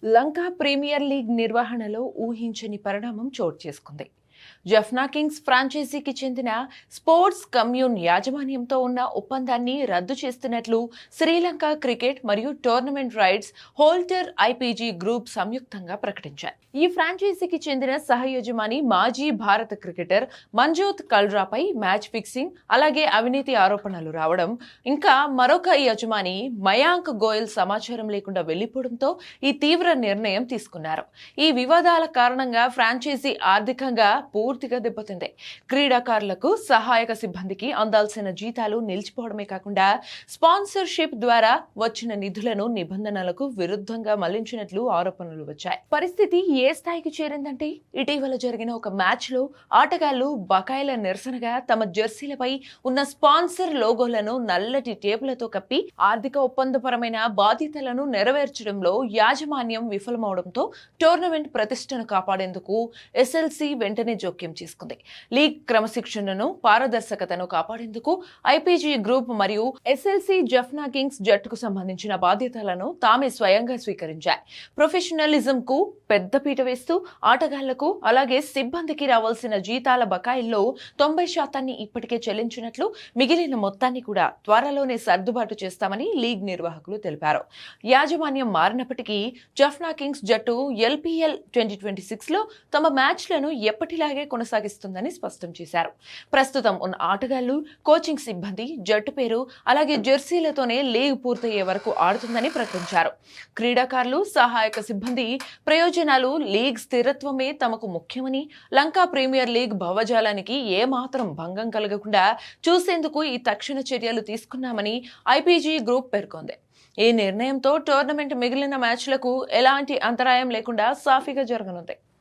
లంక premier league నిర్వహణలో ఊహించని పరిణామం చోటు చేసుకుంది. జఫ్నా కింగ్స్ ఫ్రాంచైజీకి చెందిన స్పోర్ట్స్ కమ్యూన్ యాజమాన్యంతో ఉన్న ఒప్పందాన్ని రద్దు చేస్తున్నట్లు శ్రీలంక క్రికెట్ మరియు tournament rights holder IPG group సంయుక్తంగా ప్రకటించాయి. ఈ ఫ్రాంచైజీకి చెందిన సహయజమాని మాజీ భారత క్రికెటర్ మంజోత్ కల్రాపై మ్యాచ్ ఫిక్సింగ్ అలాగే అవినీతి ఆరోపణలు రావడం, ఇంకా మరొక యజమాని మయాంక్ గోయల్ సమాచారం లేకుండా వెళ్లిపోవడంతో ఈ తీవ్ర నిర్ణయం తీసుకున్నారు. ఈ వివాదాల కారణంగా ఫ్రాంచైజీ ఆర్థికంగా పూర్తిగా దెబ్బతింది. క్రీడాకారులకు సహాయక సిబ్బందికి అందాల్సిన జీతాలు నిలిచిపోవడమే కాకుండా స్పాన్సర్షిప్ ద్వారా వచ్చిన నిధులను నిబంధనలకు విరుద్ధంగా మళ్లించినట్లు ఆరోపణలు వచ్చాయి. పరిస్థితి ఏ స్థాయికి చేరిందంటే, ఇటీవల జరిగిన ఒక మ్యాచ్ లో ఆటగాళ్లు బకాయిల నిరసనగా తమ జెర్సీలపై ఉన్న స్పాన్సర్ లోగోలను నల్లటి టేపులతో కప్పి ఆర్థిక ఒప్పందపరమైన బాధ్యతలను నెరవేర్చడంలో యాజమాన్యం విఫలమవడంతో టోర్నమెంట్ ప్రతిష్టను కాపాడేందుకు ఎస్ఎల్సీ వెంటనే జోక్యం చేసుకుంది. లీగ్ క్రమశిక్షణను, పారదర్శకతను కాపాడేందుకు ఐపీజీ గ్రూప్ మరియు ఎస్ఎల్సీ జఫ్నా కింగ్స్ జట్టుకు సంబంధించిన బాధ్యతలను తామే స్వయంగా స్వీకరించాయి. ప్రొఫెషనలిజం కు పెద్దపీట వేస్తూ ఆటగాళ్లకు అలాగే సిబ్బందికి రావాల్సిన జీతాల బకాయిల్లో 90% ఇప్పటికే చెల్లించినట్లు, మిగిలిన మొత్తాన్ని కూడా త్వరలోనే సర్దుబాటు చేస్తామని లీగ్ నిర్వాహకులు తెలిపారు. యాజమాన్యం మారినప్పటికీ జఫ్నా కింగ్స్ జట్టు ఎల్పీఎల్ 2026లో తమ మ్యాచ్లను ఎప్పటిలాగే కొనసాగిస్తుందని స్పష్టం చేశారు. ప్రస్తుతం ఉన్న ఆటగాళ్లు, కోచింగ్ సిబ్బంది, జట్టు పేరు అలాగే జెర్సీలతోనే లీగ్ పూర్తయ్యే వరకు ఆడుతుందని ప్రకటించారు. క్రీడాకారులు, సహాయక సిబ్బంది ప్రయోజనాలు, లీగ్ స్థిరత్వమే తమకు ముఖ్యమని, లంకా ప్రీమియర్ లీగ్ భావజాలానికి ఏమాత్రం భంగం కలగకుండా చూసేందుకు ఈ తక్షణ చర్యలు తీసుకున్నామని ఐపీజీ గ్రూప్ పేర్కొంది. ఈ నిర్ణయంతో టోర్నమెంట్ మిగిలిన మ్యాచ్లకు ఎలాంటి అంతరాయం లేకుండా సాఫీగా జరగనుంది.